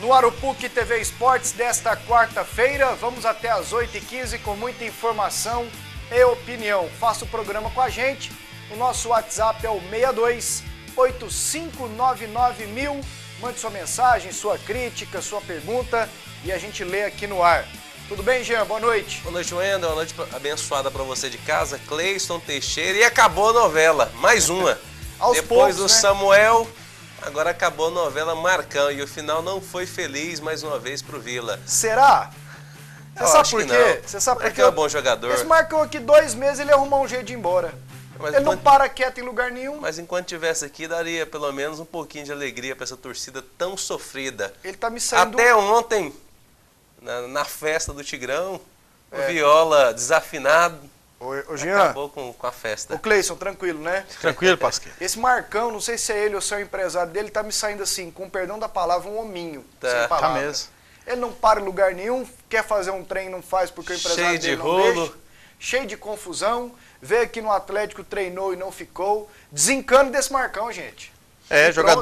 No Arupuc TV Esportes desta quarta-feira, vamos até às 8h15 com muita informação e opinião. Faça o programa com a gente, o nosso WhatsApp é o 62-8599-1000. Mande sua mensagem, sua crítica, sua pergunta e a gente lê aqui no ar. Tudo bem, Jean? Boa noite. Boa noite, Wendel. Uma noite abençoada para você de casa, Cleison Teixeira. E acabou a novela, mais uma. Depois do Samuel, agora acabou a novela Marcão. E o final não foi feliz mais uma vez pro Vila. Será? Você sabe por quê? Você sabe por quê? É um bom jogador. Esse Marcão aqui 2 meses, ele arrumou um jeito de ir embora. Mas ele não para quieto em lugar nenhum. Mas enquanto estivesse aqui, daria pelo menos um pouquinho de alegria para essa torcida tão sofrida. Ele tá me saindo... Até ontem, na festa do Tigrão, o Viola desafinado, ô, Jean, acabou com a festa. Ô, Cleison, tranquilo, né? Tranquilo, Pasquim. Esse Marcão, não sei se é ele ou se é o empresário dele, tá me saindo assim, com perdão da palavra, um hominho. Sem palavra. Tá mesmo. Ele não para em lugar nenhum, quer fazer um trem, não faz porque o empresário dele não deixa. Cheio de confusão. Veio aqui no Atlético, treinou e não ficou. Desencano desse Marcão, gente.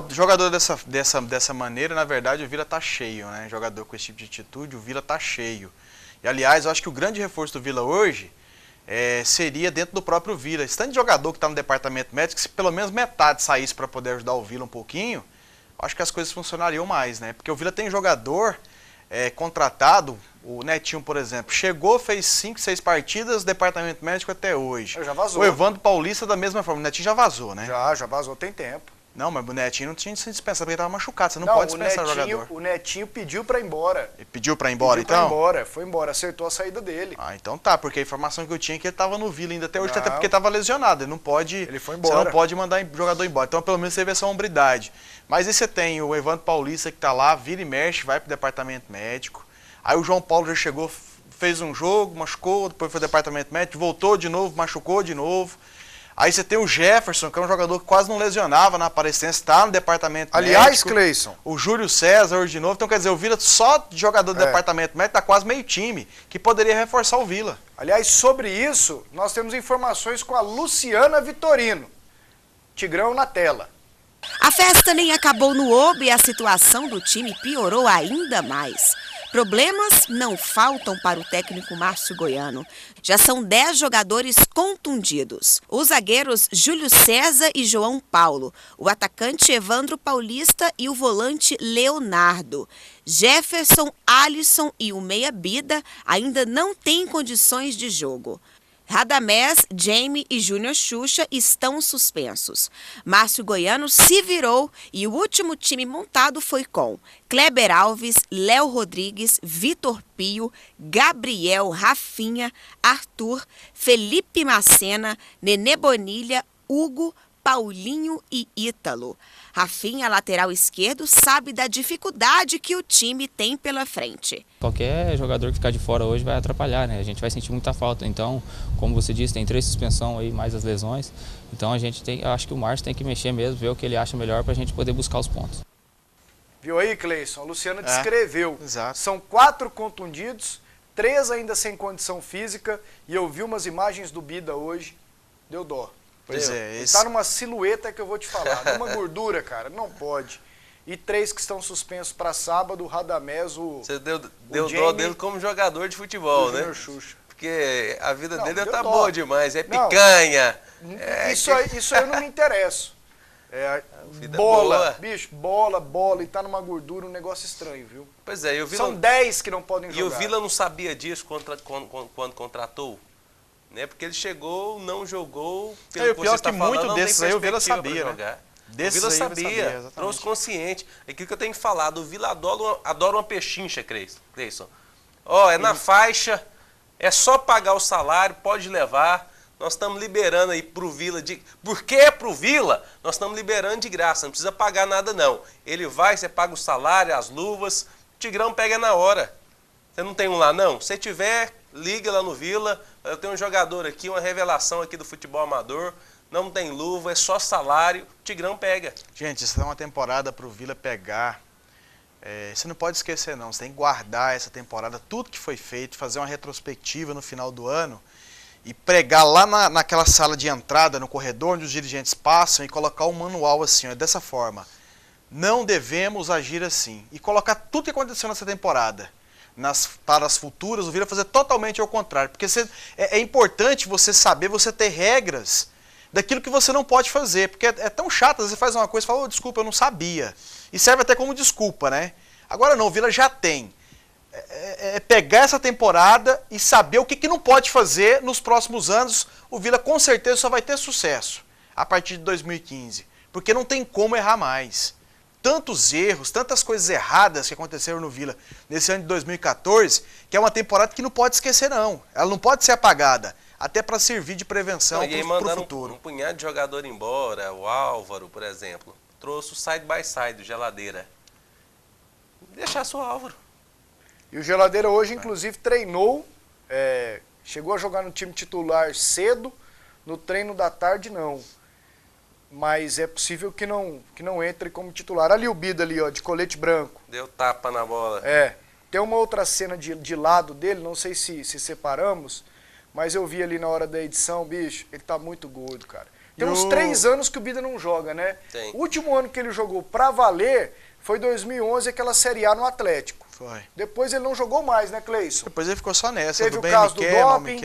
Jogador dessa maneira, na verdade, o Vila tá cheio, né? Jogador com esse tipo de atitude, o Vila tá cheio. E, aliás, eu acho que o grande reforço do Vila hoje seria dentro do próprio Vila. Esse tanto de jogador que está no departamento médico, se pelo menos metade saísse para poder ajudar o Vila um pouquinho, acho que as coisas funcionariam mais, né? Porque o Vila tem jogador contratado, o Netinho, por exemplo, chegou, fez 5, 6 partidas, departamento médico até hoje. Já vazou. O Evandro Paulista da mesma forma, o Netinho já vazou, né? Já vazou, tem tempo. Não, mas o Netinho não tinha de se dispensar porque ele estava machucado, você não pode dispensar o jogador. O Netinho pediu para ir embora. Ele pediu para ir embora, então? Foi embora, acertou a saída dele. Ah, então tá, porque a informação que eu tinha é que ele estava no Vila ainda até hoje, até porque estava lesionado, ele não pode... Ele foi embora. Você não pode mandar o jogador embora, então pelo menos você vê essa hombridade. Mas aí você tem o Evandro Paulista que tá lá, vira e mexe, vai pro departamento médico. Aí o João Paulo já chegou, fez um jogo, machucou, depois foi pro departamento médico, voltou de novo, machucou de novo. Aí você tem o Jefferson, que é um jogador que quase não lesionava na Aparecidense, está no departamento médico. Aliás, Cleison. O Júlio César hoje de novo. Então, quer dizer, o Vila só de jogador do departamento médico está quase meio time, que poderia reforçar o Vila. Aliás, sobre isso, nós temos informações com a Luciana Vitorino. Tigrão na tela. A festa nem acabou no Oba e a situação do time piorou ainda mais. Problemas não faltam para o técnico Márcio Goiano. Já são 10 jogadores contundidos. Os zagueiros Júlio César e João Paulo, o atacante Evandro Paulista e o volante Leonardo. Jefferson, Alisson e o meia Bida ainda não têm condições de jogo. Radamés, Jamie e Júnior Xuxa estão suspensos. Márcio Goiano se virou e o último time montado foi com Kleber Alves, Léo Rodrigues, Vitor Pio, Gabriel, Rafinha, Arthur, Felipe Macena, Nenê Bonilha, Hugo, Paulinho e Ítalo. Rafinha, lateral esquerdo, sabe da dificuldade que o time tem pela frente. Qualquer jogador que ficar de fora hoje vai atrapalhar, né? A gente vai sentir muita falta. Então, como você disse, tem 3 suspensões aí, mais as lesões. Então eu acho que o Márcio tem que mexer mesmo, ver o que ele acha melhor para a gente poder buscar os pontos. Viu aí, Cleison? A Luciana descreveu. Exato. São 4 contundidos, 3 ainda sem condição física. E eu vi umas imagens do Bida hoje. Deu dó. Pois é. Ele tá numa silhueta que eu vou te falar. Numa gordura, cara. Não pode. E 3 que estão suspensos para sábado, o Radamés, Você deu dó dele como jogador de futebol, né? Xuxa. Porque a vida dele tá dó. boa demais. É picanha. Isso aí eu não me interesso. Vida bola, boa. bicho, bola. E tá numa gordura, um negócio estranho, viu? Pois é. E o Vila, São 10 que não podem jogar. E o Vila não sabia disso quando contratou? Né? Porque ele chegou, não jogou, pelo que você está falando, muito desses aí o Vila sabia, né? O Vila sabia, trouxe consciente. É aquilo que eu tenho que falar, o Vila adora uma pechincha, Cleison. Na faixa, é só pagar o salário, pode levar. Nós estamos liberando aí pro Vila. Por que pro Vila? Nós estamos liberando de graça, não precisa pagar nada não. Ele vai, você paga o salário, as luvas, o Tigrão pega na hora. Você não tem um lá não? Se tiver, liga lá no Vila. Eu tenho um jogador aqui, uma revelação aqui do futebol amador. Não tem luva, é só salário. O Tigrão pega. Gente, isso é uma temporada para o Vila pegar. Você não pode esquecer não. Você tem que guardar essa temporada, tudo que foi feito, fazer uma retrospectiva no final do ano e pregar lá naquela sala de entrada, no corredor, onde os dirigentes passam e colocar um manual assim, dessa forma. não devemos agir assim. E colocar tudo que aconteceu nessa temporada para as futuras, o Vila fazer totalmente ao contrário. Porque é importante você saber, você ter regras daquilo que você não pode fazer. Porque é tão chato, às vezes você faz uma coisa e fala, oh, desculpa, eu não sabia. E serve até como desculpa, né? Agora não, o Vila já tem. É pegar essa temporada e saber o que não pode fazer nos próximos anos. O Vila com certeza só vai ter sucesso a partir de 2015. Porque não tem como errar mais. Tantos erros, tantas coisas erradas que aconteceram no Vila nesse ano de 2014, que é uma temporada que não pode esquecer não. Ela não pode ser apagada, até para servir de prevenção para o futuro. Um punhado de jogador embora, o Álvaro, por exemplo, trouxe o side by side, o Geladeira. Deixasse o Álvaro. E o Geladeira hoje, inclusive, treinou, chegou a jogar no time titular cedo, no treino da tarde não. Mas é possível que não entre como titular. Ali o Bida ali, ó, de colete branco. Deu tapa na bola. Tem uma outra cena de lado dele, não sei se separamos, mas eu vi ali na hora da edição, bicho, ele tá muito gordo, cara. Tem uns 3 anos que o Bida não joga, né? Tem. O último ano que ele jogou pra valer foi 2011, aquela Série A no Atlético. Foi. Depois ele não jogou mais, né, Cleison? Depois ele ficou só nessa. Teve o caso do doping.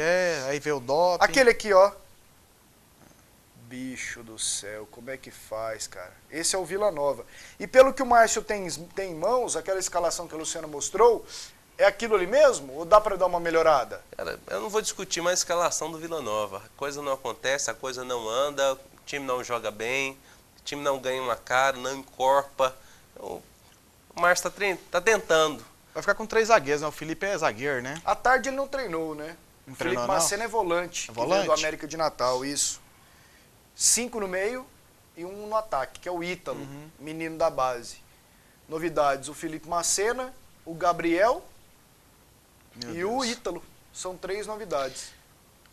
Aí veio o doping. Aquele aqui, ó. Bicho do céu, como é que faz, cara? Esse é o Vila Nova. E pelo que o Márcio tem em mãos, aquela escalação que a Luciana mostrou, é aquilo ali mesmo? Ou dá pra dar uma melhorada? Cara, eu não vou discutir mais a escalação do Vila Nova. A coisa não acontece, a coisa não anda, o time não joga bem, o time não ganha uma cara, não encorpa. O Márcio tá tentando. Vai ficar com 3 zagueiros, né? O Felipe é zagueiro, né? À tarde ele não treinou, né? Não O treinou, Felipe Macena é volante. É volante? Que veio do América de Natal, isso. 5 no meio e 1 no ataque, que é o Ítalo, menino da base. Novidades, o Felipe Macena, o Gabriel o Ítalo. São 3 novidades.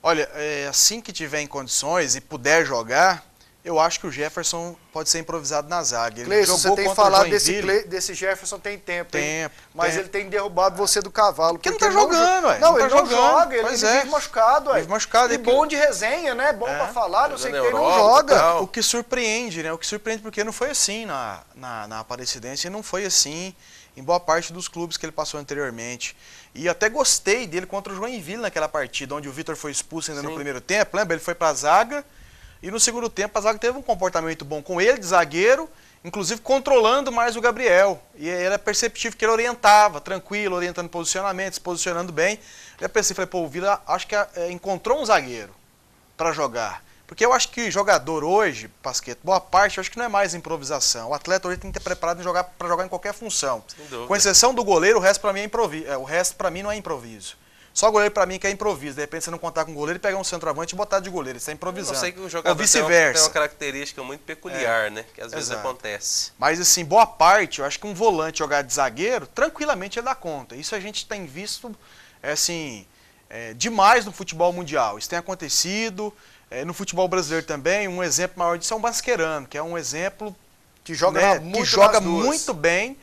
Olha, assim que tiver em condições e puder jogar, eu acho que o Jefferson pode ser improvisado na zaga. Ele Cleison, jogou você tem contra falado o desse Jefferson tem tempo, hein? Tempo. Mas ele tem derrubado você do cavalo. Porque não tá jogando, ué. Não, Não ele tá não jogando. joga, ele Pois vive machucado, ué. Vive machucado. E bom de resenha, né? Bom pra falar, não sei o que, ele não Europa, joga. tal. O que surpreende, né? O que surpreende porque não foi assim na Aparecidense e não foi assim em boa parte dos clubes que ele passou anteriormente. E até gostei dele contra o Joinville naquela partida, onde o Vitor foi expulso ainda no primeiro tempo, lembra? Ele foi pra zaga e no segundo tempo a zaga teve um comportamento bom com ele de zagueiro, inclusive controlando mais o Gabriel. E era perceptível que ele orientava, tranquilo, orientando posicionamento, se posicionando bem. Eu pensei, falei, pô, o Vila acho que encontrou um zagueiro para jogar. Porque eu acho que jogador hoje, Pasquetto, boa parte, eu acho que não é mais improvisação. O atleta hoje tem que ter preparado para jogar em qualquer função. Com exceção do goleiro, o resto para mim é improviso. O resto para mim não é improviso. Só o goleiro para mim que é improviso. De repente você não contar com o goleiro e pegar um centroavante e botar de goleiro. Isso é improvisando. Eu sei que o jogador ou vice-versa. Tem uma característica muito peculiar, né? Que às vezes acontece. Mas assim, boa parte, eu acho que um volante jogar de zagueiro, tranquilamente ele dá conta. Isso a gente tem visto, assim, demais no futebol mundial. Isso tem acontecido. No futebol brasileiro também, um exemplo maior disso é o Mascherano, que é um exemplo que joga, muito bem.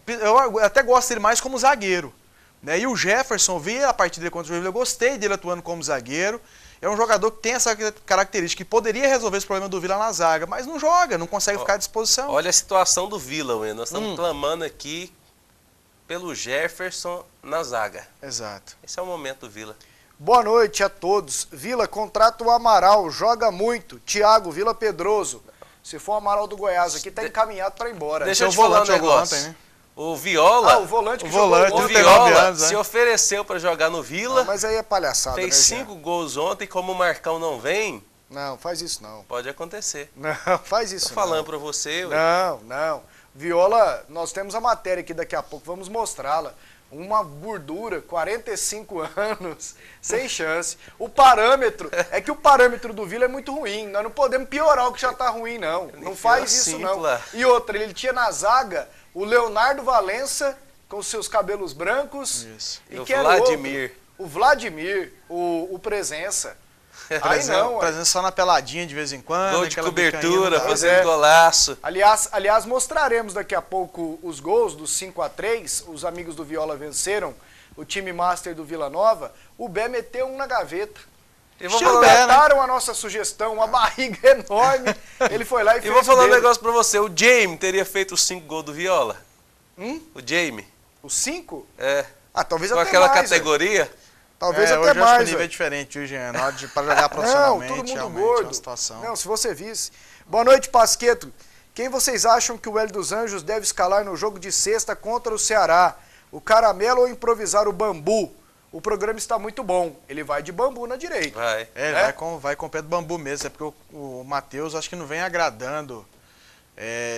Eu até gosto dele mais como zagueiro. Né? E o Jefferson, vi a partida dele contra o Joinville, eu gostei dele atuando como zagueiro. É um jogador que tem essa característica, que poderia resolver esse problema do Vila na zaga, mas não joga, não consegue ficar à disposição. Olha a situação do Vila, Wendel. Nós estamos clamando aqui pelo Jefferson na zaga. Exato. Esse é o momento do Vila. Boa noite a todos. Vila, contrata o Amaral, joga muito. Thiago, Vila Pedroso. Se for o Amaral do Goiás aqui, tá encaminhado para ir embora. Deixa eu te falar um negócio. Ontem, né? O Viola, o volante que jogou o Viola se ofereceu para jogar no Vila. Mas aí é palhaçada, fez 5 gols ontem, como o Marcão não vem. Não, faz isso não. Pode acontecer. Não, faz isso não. Tô falando para você. Não. Viola, nós temos a matéria aqui daqui a pouco, vamos mostrá-la. Uma gordura, 45 anos, sem chance. O parâmetro, é que o parâmetro do Vila é muito ruim. Nós não podemos piorar o que já tá ruim, não. Não faz isso, não. E outra, ele tinha na zaga o Leonardo Valença, com seus cabelos brancos. Isso. E o que Vladimir. O Vladimir, o Presença. Aí não, presença só na peladinha de vez em quando. Gol de cobertura, fazendo golaço. Aliás, mostraremos daqui a pouco os gols dos 5-3. Os amigos do Viola venceram o time master do Vila Nova. O Bé meteu um na gaveta. Completaram a nossa sugestão, uma barriga enorme. Ele foi lá e fez. Eu vou falar um negócio pra você. O Jamie teria feito os 5 gols do Viola? O Jamie? Os 5? É. Ah, talvez com até aquela mais. categoria? Talvez até hoje mais. Eu acho que o nível é diferente, viu, Jean? Na hora pra jogar profissionalmente, não, todo mundo realmente gordo. é uma situação. Não, se você visse. Boa noite, Pasqueto. Quem vocês acham que o Hélio dos Anjos deve escalar no jogo de sexta contra o Ceará? O Caramelo ou improvisar o Bambu? O programa está muito bom. Ele vai de Bambu na direita. Vai. Ele vai com o pé do Bambu mesmo. É porque o Matheus acho que não vem agradando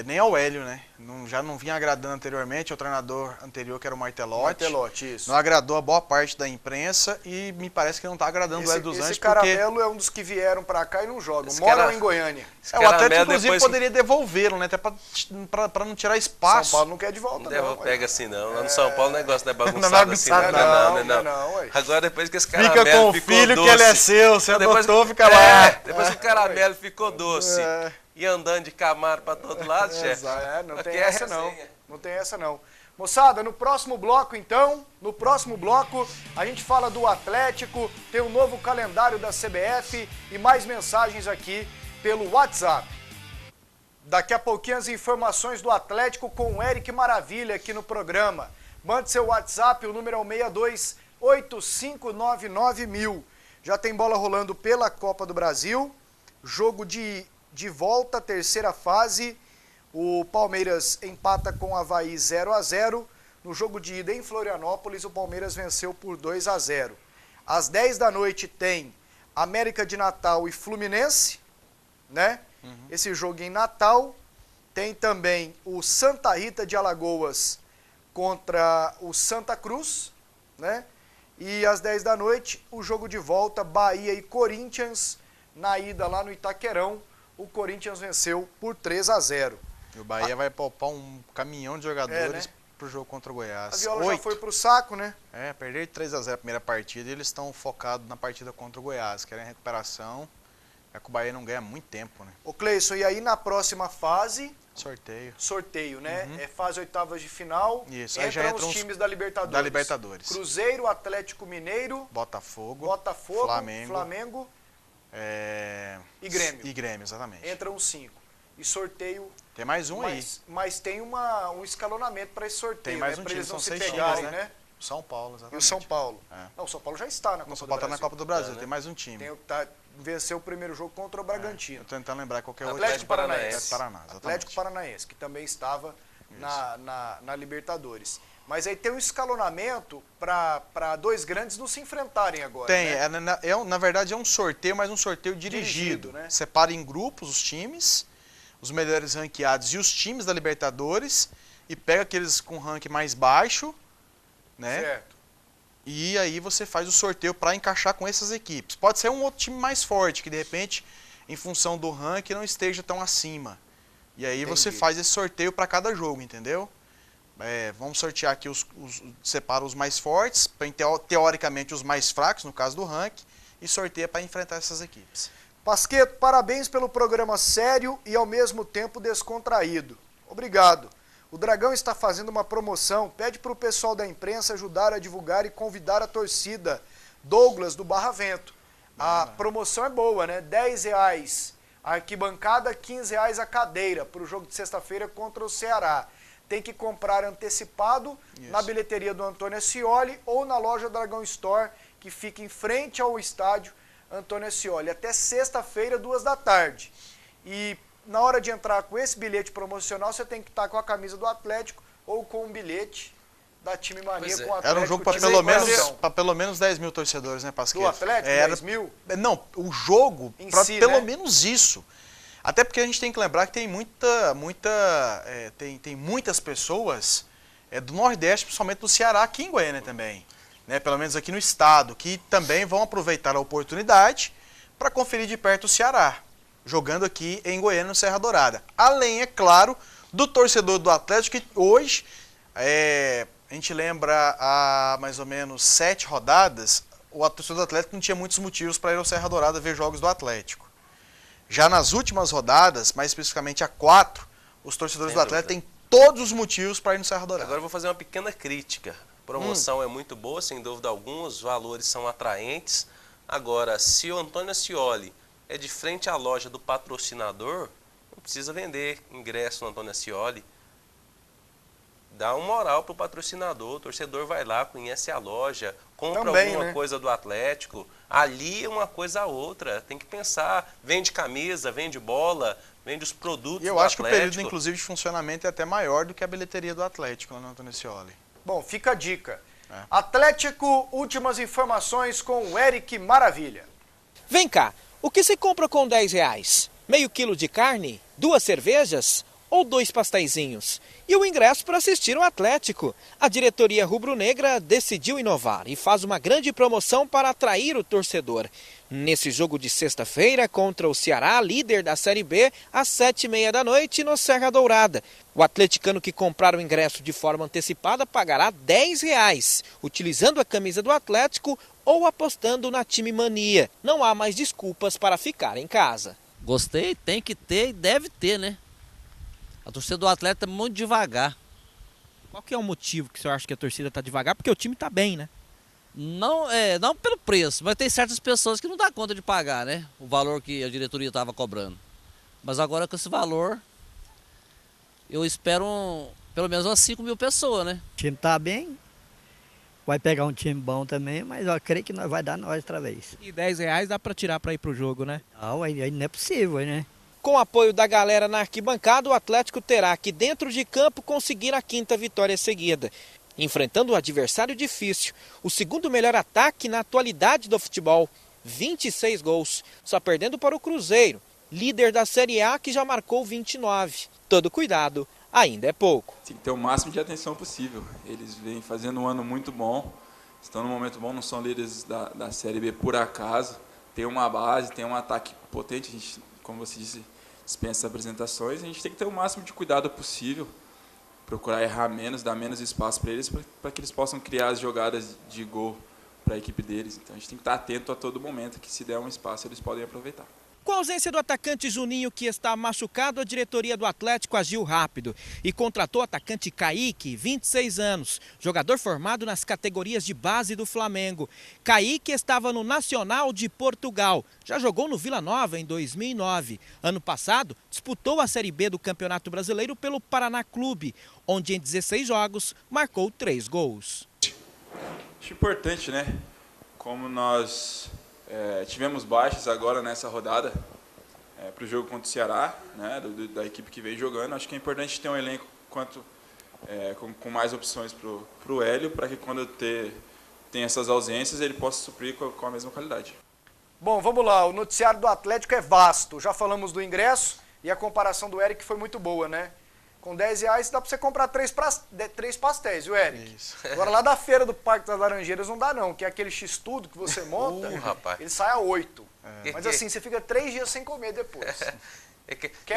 nem ao Hélio, né? Já não vinha agradando anteriormente. O treinador anterior, que era o Martelotti. Martelotti, isso. Não agradou a boa parte da imprensa e me parece que não está agradando o Hélio dos Anjos. Esse Caramelo é um dos que vieram para cá e não jogam. Esse Moram em Goiânia. O Atlético, inclusive, poderia devolvê-lo, né? Até para não tirar espaço. São Paulo não quer de volta, não. Pega assim, não. Lá no São Paulo o negócio não é bagunçado Não é assim, bagunçado, não. Agora, depois que esse Caramelo fica com o filho doce, que ele é seu, você adotou, fica lá. Depois que o Caramelo ficou doce e andando de Camaro para todo lado, chefe. Não tem essa não. Não tem essa não. Moçada, no próximo bloco então, a gente fala do Atlético, tem um novo calendário da CBF e mais mensagens aqui pelo WhatsApp. Daqui a pouquinho as informações do Atlético com o Eric Maravilha aqui no programa. Mande seu WhatsApp, o número é o 62-8599-1000. Já tem bola rolando pela Copa do Brasil, jogo de volta, terceira fase. O Palmeiras empata com o Avaí 0-0. No jogo de ida em Florianópolis, o Palmeiras venceu por 2-0. Às 10 da noite tem América de Natal e Fluminense, né? Esse jogo em Natal. Tem também o Santa Rita de Alagoas contra o Santa Cruz, né? E às 10 da noite, o jogo de volta, Bahia e Corinthians, na ida lá no Itaquerão. O Corinthians venceu por 3-0. E o Bahia vai poupar um caminhão de jogadores pro jogo contra o Goiás. A Viola já foi pro saco, né? Perder de 3-0 a primeira partida e eles estão focados na partida contra o Goiás, querem recuperação. É que o Bahia não ganha muito tempo, né? Ô Cleison, e aí na próxima fase... Sorteio, né? É fase oitavas de final. Isso, aí já entram os times da Libertadores. Cruzeiro, Atlético Mineiro... Botafogo, Flamengo e Grêmio. E Grêmio, exatamente. Entram os 5. E sorteio... Tem mais um aí. Mas tem um escalonamento para esse sorteio, tem mais né? um Para time, eles não são se 6 pegarem, times, né? São Paulo, exatamente. E o São Paulo. Não, o São Paulo já está na Copa do Brasil. O São Paulo está na Copa do Brasil, tem mais um time. Venceu o primeiro jogo contra o Bragantino. Eu tô tentando lembrar qualquer outro. Atlético Paranaense. Exatamente. Atlético Paranaense, que também estava na Libertadores. Mas aí tem um escalonamento para dois grandes não se enfrentarem agora. Tem, né? Na verdade é um sorteio, mas um sorteio dirigido. Né? Separa em grupos os times, os melhores ranqueados e os times da Libertadores, e pega aqueles com ranking mais baixo, né? Certo. E aí você faz o sorteio para encaixar com essas equipes. Pode ser um outro time mais forte, que de repente, em função do ranking, não esteja tão acima. E aí você faz esse sorteio para cada jogo, entendeu? Vamos sortear aqui, separa os mais fortes, teoricamente os mais fracos, no caso do ranking, e sorteia para enfrentar essas equipes. Pasqueto, parabéns pelo programa sério e ao mesmo tempo descontraído. Obrigado. O Dragão está fazendo uma promoção, pede para o pessoal da imprensa ajudar a divulgar e convidar a torcida. Douglas, do Barra Vento. A promoção é boa, né? R$10 a arquibancada, R$15 a cadeira para o jogo de sexta-feira contra o Ceará. Tem que comprar antecipado na bilheteria do Antônio Ascioli ou na loja Dragão Store, que fica em frente ao estádio Antônio Ascioli, até sexta-feira, 14h. E na hora de entrar com esse bilhete promocional, você tem que estar com a camisa do Atlético ou com um bilhete da Time Mania com o Atlético. Era um jogo para pelo menos 10 mil torcedores, né, Pasqueto? Do Atlético, 10 mil? Não, o jogo para si, pelo né? menos isso. Até porque a gente tem que lembrar que tem muitas pessoas do Nordeste, principalmente do Ceará, aqui em Goiânia também. Né, pelo menos aqui no estado, que também vão aproveitar a oportunidade para conferir de perto o Ceará, jogando aqui em Goiânia, no Serra Dourada. Além, é claro, do torcedor do Atlético, que hoje, a gente lembra há mais ou menos 7 rodadas, o torcedor do Atlético não tinha muitos motivos para ir ao Serra Dourada ver jogos do Atlético. Já nas últimas rodadas, mais especificamente a 4, os torcedores do Atlético têm todos os motivos para ir no Serra Dourada. Agora eu vou fazer uma pequena crítica. A promoção é muito boa, sem dúvida alguma, os valores são atraentes. Agora, se o Antônio Ascioli é de frente à loja do patrocinador, não precisa vender ingresso no Antônio Ascioli. Dá uma moral pro patrocinador, o torcedor vai lá, conhece a loja, compra Também, alguma né? coisa do Atlético, ali é uma coisa a outra, tem que pensar, vende camisa, vende bola, vende os produtos E eu do acho que o período, Atlético. inclusive, de funcionamento é até maior do que a bilheteria do Atlético lá no Antônio Ascioli. Bom, fica a dica. É. Atlético, últimas informações com o Eric Maravilha. Vem cá, o que se compra com R$10? Meio quilo de carne? 2 cervejas? Ou 2 pasteizinhos? E o ingresso para assistir o Atlético? A diretoria rubro-negra decidiu inovar e faz uma grande promoção para atrair o torcedor. Nesse jogo de sexta-feira contra o Ceará, líder da Série B, às 7h30 da noite no Serra Dourada. O atleticano que comprar o ingresso de forma antecipada pagará R$10, utilizando a camisa do Atlético ou apostando na Time Mania. Não há mais desculpas para ficar em casa. Gostei, tem que ter e deve ter, né? A torcida do Atlético é muito devagar. Qual que é o motivo que o senhor acha que a torcida está devagar? Porque o time está bem, né? Não pelo preço, mas tem certas pessoas que não dá conta de pagar, né? O valor que a diretoria estava cobrando. Mas agora com esse valor, eu espero pelo menos umas 5.000 pessoas, né? O time tá bem, vai pegar um time bom também, mas eu creio que nós vai dar nós outra vez. E R$10 dá para tirar para ir pro jogo, né? Não, aí não é possível, né? Com o apoio da galera na arquibancada, o Atlético terá que, dentro de campo, conseguir a 5ª vitória seguida. Enfrentando um adversário difícil, o segundo melhor ataque na atualidade do futebol, 26 gols, só perdendo para o Cruzeiro, líder da Série A que já marcou 29. Todo cuidado ainda é pouco. Tem que ter o máximo de atenção possível. Eles vêm fazendo um ano muito bom, estão num momento bom, não são líderes da Série B por acaso. Tem uma base, tem um ataque potente, a gente, como você disse, dispensa apresentações. A gente tem que ter o máximo de cuidado possível, procurar errar menos, dar menos espaço para eles, para que eles possam criar as jogadas de gol para a equipe deles. Então a gente tem que estar atento a todo momento, que se der um espaço eles podem aproveitar. Com a ausência do atacante Juninho, que está machucado, a diretoria do Atlético agiu rápido e contratou o atacante Kaique, 26 anos, jogador formado nas categorias de base do Flamengo. Kaique estava no Nacional de Portugal, já jogou no Vila Nova em 2009. Ano passado, disputou a Série B do Campeonato Brasileiro pelo Paraná Clube, onde em 16 jogos marcou 3 gols. Acho importante, né? Como nós tivemos baixas agora nessa rodada para o jogo contra o Ceará, né? Da equipe que veio jogando. Acho que é importante ter um elenco com mais opções para o Hélio, para que quando tem essas ausências ele possa suprir com a mesma qualidade. Bom, vamos lá, o noticiário do Atlético é vasto. Já falamos do ingresso e a comparação do Eric foi muito boa, né? Com R$10 dá pra você comprar 3 pastéis, viu, Eric? Isso. Agora lá da feira do Parque das Laranjeiras não dá não, que é aquele x-tudo que você monta, rapaz. ele sai a 8. É. Mas assim, você fica 3 dias sem comer depois.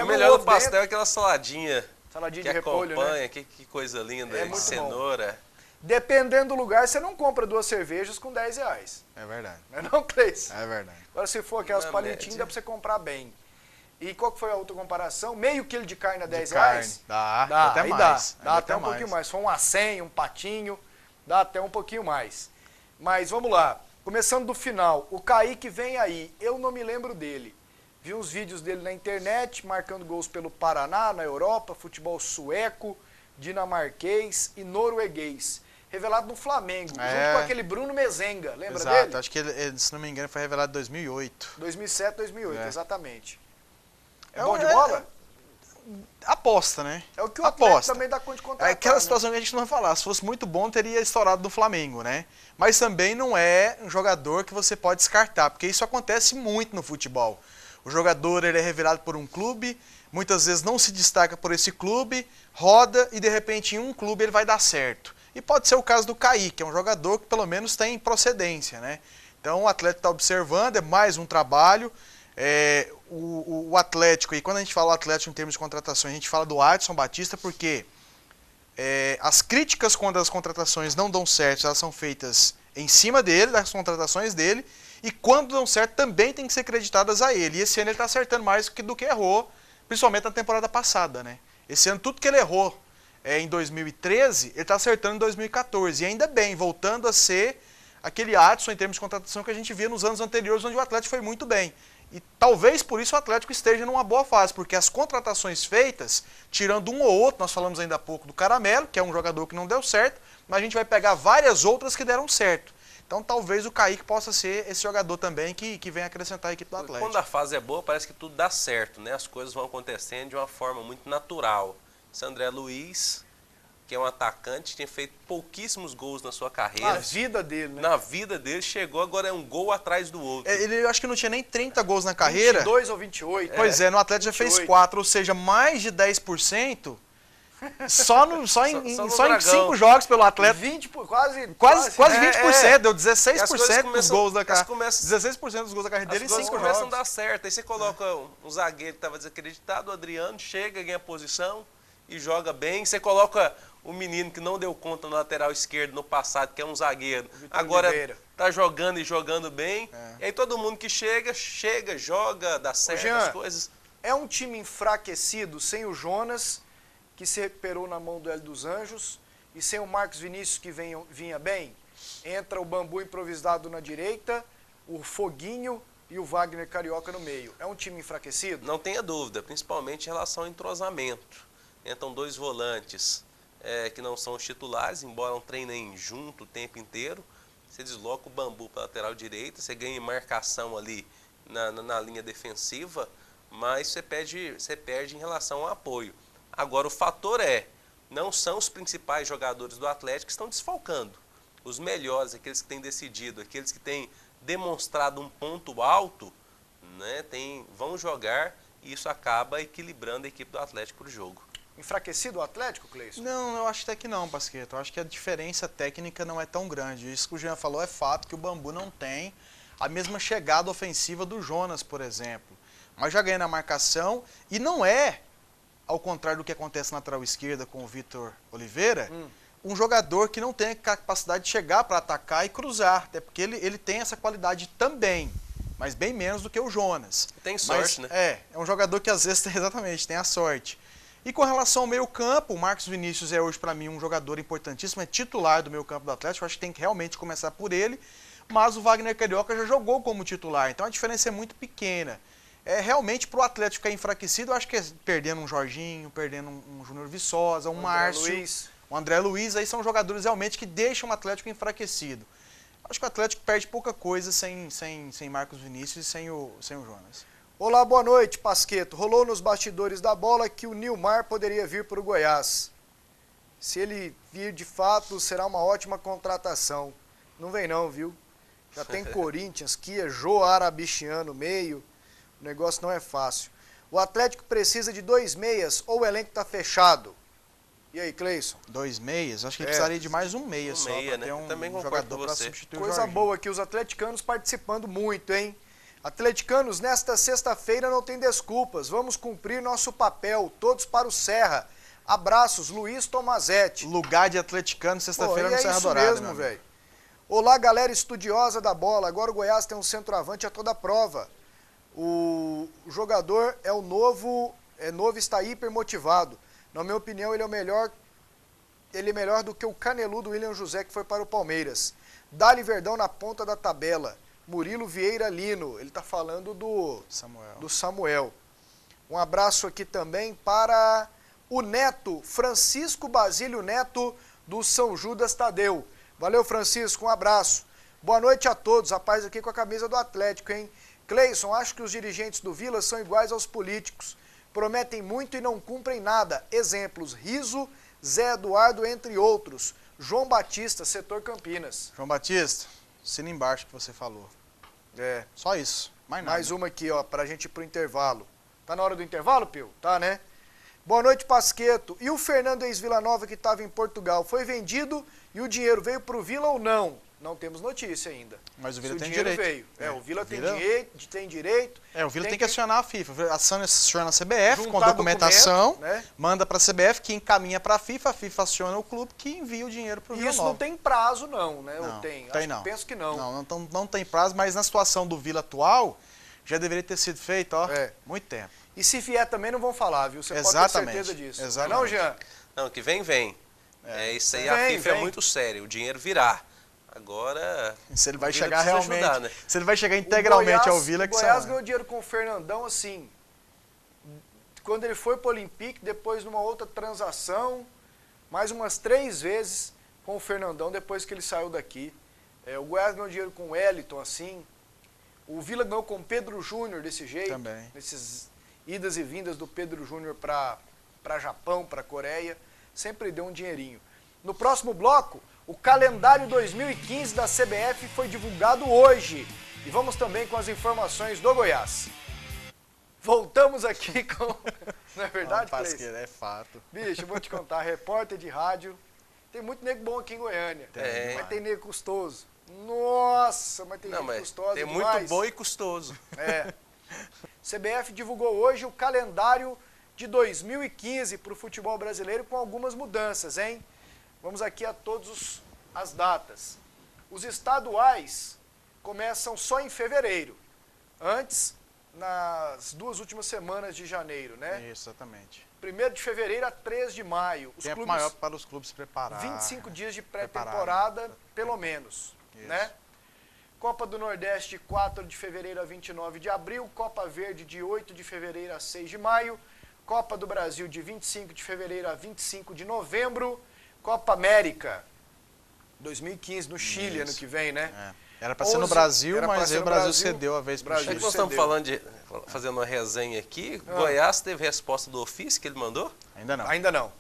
O melhor do pastel é aquela saladinha Saladinha que de repolho, acompanha, né? que coisa linda, É de muito cenoura. Dependendo do lugar, você não compra 2 cervejas com R$10. É verdade. Não é não, Cleice? É verdade. Agora se for aquelas Na palitinhas, média. dá pra você comprar bem. E qual que foi a outra comparação? Meio quilo de carne a R$10? Carne. Dá até aí mais. Dá até um pouquinho mais. Se for um acém, um patinho, dá até um pouquinho mais. Mas vamos lá. Começando do final. O Kaique vem aí. Eu não me lembro dele. Vi uns vídeos dele na internet, marcando gols pelo Paraná, na Europa, futebol sueco, dinamarquês e norueguês. Revelado no Flamengo, junto com aquele Bruno Mezenga. Lembra Exato. dele? Acho que ele, se não me engano, foi revelado em 2008. 2007, 2008, É. exatamente. É É bom um- de bola? Aposta, né? É o que o Atlético Aposta. também dá conta de É contratar. aquela né? situação que a gente não vai falar. Se fosse muito bom, teria estourado no Flamengo, né? Mas também não é um jogador que você pode descartar, porque isso acontece muito no futebol. O jogador ele é revelado por um clube, muitas vezes não se destaca por esse clube, roda e de repente em um clube ele vai dar certo. E pode ser o caso do Kaique, que é um jogador que pelo menos tem procedência, né? Então o Atlético está observando, é mais um trabalho. O Atlético, e quando a gente fala Atlético em termos de contratações, a gente fala do Adson Batista, porque as críticas quando as contratações não dão certo, elas são feitas em cima dele, das contratações dele, e quando dão certo também tem que ser creditadas a ele. E esse ano ele está acertando mais do que errou, principalmente na temporada passada, né? Esse ano tudo que ele errou em 2013, ele está acertando em 2014. E ainda bem, voltando a ser aquele Adson em termos de contratação que a gente via nos anos anteriores, onde o Atlético foi muito bem. E talvez por isso o Atlético esteja numa boa fase, porque as contratações feitas, tirando um ou outro, nós falamos ainda há pouco do Caramelo, que é um jogador que não deu certo, mas a gente vai pegar várias outras que deram certo. Então talvez o Kaique possa ser esse jogador também que vem acrescentar a equipe do Atlético. Quando a fase é boa, parece que tudo dá certo, né? As coisas vão acontecendo de uma forma muito natural. Esse André Luiz, que é um atacante, tinha feito pouquíssimos gols na sua carreira. Na vida dele, né? Na vida dele, chegou, agora é um gol atrás do outro. Ele, eu acho que não tinha nem 30 gols na carreira. 22 ou 28. Pois é, no Atlético já 28. fez 4, ou seja, mais de 10%. Só em 5 jogos pelo Atlético. 20, quase 20%, deu 16% dos gols da carreira. 16% dos gols da carreira dele em 5 jogos. começam a dar certo. Aí você coloca um zagueiro que estava desacreditado, o Adriano, chega, ganha posição e joga bem. Você coloca o menino que não deu conta no lateral esquerdo no passado, que é um zagueiro, agora tá jogando e jogando bem. E aí todo mundo que chega, joga, dá certo Jean, as coisas. É um time enfraquecido sem o Jonas, que se recuperou na mão do Hélio dos Anjos, e sem o Marcos Vinícius, que vinha bem. Entra o Bambu improvisado na direita, o Foguinho e o Wagner Carioca no meio. É um time enfraquecido? Não tenha dúvida, principalmente em relação ao entrosamento. Entram 2 volantes que não são os titulares, embora não treinem junto o tempo inteiro. Você desloca o Bambu para a lateral direita, você ganha em marcação ali na linha defensiva, mas você perde em relação ao apoio. Agora, o fator não são os principais jogadores do Atlético que estão desfalcando. Os melhores, aqueles que têm decidido, aqueles que têm demonstrado um ponto alto, né, vão jogar, e isso acaba equilibrando a equipe do Atlético para o jogo. Enfraquecido o Atlético, Cleison? Não, eu acho até que não, Pasqueto. Eu acho que a diferença técnica não é tão grande. Isso que o Jean falou é fato, que o Bambu não tem a mesma chegada ofensiva do Jonas, por exemplo. Mas já ganha na marcação, e não é, ao contrário do que acontece na lateral esquerda com o Vitor Oliveira, um jogador que não tem a capacidade de chegar para atacar e cruzar, até porque ele tem essa qualidade também, mas bem menos do que o Jonas. Tem sorte, né? É um jogador que às vezes tem a sorte. E com relação ao meio campo, o Marcos Vinícius é hoje para mim um jogador importantíssimo, é titular do meio campo do Atlético, eu acho que tem que realmente começar por ele, mas o Wagner Carioca já jogou como titular, então a diferença é muito pequena. Realmente para o Atlético ficar enfraquecido, eu acho que é perdendo um Jorginho, perdendo um Júnior Viçosa, um Márcio, um André Luiz, aí são jogadores realmente que deixam o Atlético enfraquecido. Acho que o Atlético perde pouca coisa sem Marcos Vinícius e sem o Jonas. Olá, boa noite, Pasqueto. Rolou nos bastidores da bola que o Nilmar poderia vir para o Goiás. Se ele vir de fato, será uma ótima contratação. Não vem não, viu? Já tem Corinthians, Kia, Jô Arabichiano no meio. O negócio não é fácil. O Atlético precisa de 2 meias ou o elenco está fechado? E aí, Cleison? 2 meias? Acho que ele precisaria de mais um meia só, meia, para ter um também jogador para substituir o Coisa Jorginho. boa aqui, os atleticanos participando muito, hein? Atleticanos, nesta sexta-feira não tem desculpas. Vamos cumprir nosso papel, todos para o Serra. Abraços, Luiz Tomazetti. Lugar de atleticano, sexta-feira no Serra Dourada. É isso mesmo, velho. Olá, galera estudiosa da bola. Agora o Goiás tem um centroavante a toda prova. O jogador é novo, está hiper motivado. Na minha opinião, ele é melhor do que o caneludo William José, que foi para o Palmeiras. Dali Verdão na ponta da tabela. Murilo Vieira Lino, ele está falando do Samuel. Um abraço aqui também para o Neto, Francisco Basílio Neto, do São Judas Tadeu. Valeu, Francisco, um abraço. Boa noite a todos, rapaz, aqui com a camisa do Atlético, hein? Cleison, acho que os dirigentes do Vila são iguais aos políticos. Prometem muito e não cumprem nada. Exemplos, Riso, Zé Eduardo, entre outros. João Batista, setor Campinas. João Batista, assina embaixo que você falou. Só isso, mais nada. Mais uma aqui, ó, pra gente ir pro intervalo. Tá na hora do intervalo, Pio? Tá, né? Boa noite, Pasqueto. E o Fernando ex-Vila Nova que estava em Portugal, foi vendido e o dinheiro veio pro Vila ou não? Não temos notícia ainda. Mas o Vila tem dinheiro direito. veio. O Vila tem direito. O Vila tem que acionar a FIFA. Aciona a CBF com a documentação, né? Manda para a CBF, que encaminha para a FIFA aciona o clube, que envia o dinheiro para o Vila Isso Nova. não tem prazo não, né? Não, ou tem? não. Penso que não. Não tem prazo, mas na situação do Vila atual, já deveria ter sido feito, muito tempo. E se vier também não vão falar, viu? Você pode ter certeza disso. Exatamente. Não, Jean? Não, que vem. Isso aí a FIFA é muito séria, o dinheiro virá. Agora, Se ele vai o Vila chegar precisa realmente, ajudar, né? se ele vai chegar integralmente ao Vila, o que Goiás são... ganhou dinheiro com o Fernandão, assim, quando ele foi pro Olympique, depois numa outra transação, mais umas 3 vezes com o Fernandão, depois que ele saiu daqui. O Goiás ganhou dinheiro com o Wellington, assim. O Vila ganhou com o Pedro Júnior desse jeito. Também. Nesses idas e vindas do Pedro Júnior para Japão, para Coreia. Sempre deu um dinheirinho. No próximo bloco, o calendário 2015 da CBF foi divulgado hoje. E vamos também com as informações do Goiás. Voltamos aqui com... Não é verdade, Cleiton? É fato. Bicho, eu vou te contar, repórter de rádio. Tem muito nego bom aqui em Goiânia. Mas tem nego custoso. Nossa, mas tem gente custosa tem demais. muito bom e custoso. CBF divulgou hoje o calendário de 2015 para o futebol brasileiro com algumas mudanças, hein? Vamos aqui a todas as datas. Os estaduais começam só em fevereiro. Antes, nas 2 últimas semanas de janeiro, né? Isso, exatamente. 1º de fevereiro a 3 de maio. Os Tempo clubes, maior para os clubes se prepararem. 25 dias de pré-temporada, pelo menos. Né? Copa do Nordeste, 4 de fevereiro a 29 de abril. Copa Verde, de 8 de fevereiro a 6 de maio. Copa do Brasil, de 25 de fevereiro a 25 de novembro. Copa América, 2015, no Chile, ano que vem, né? Era para ser no Brasil, mas aí o Brasil cedeu a vez para o Chile. Nós estamos fazendo uma resenha aqui. Goiás teve resposta do ofício que ele mandou? Ainda não. Ainda não.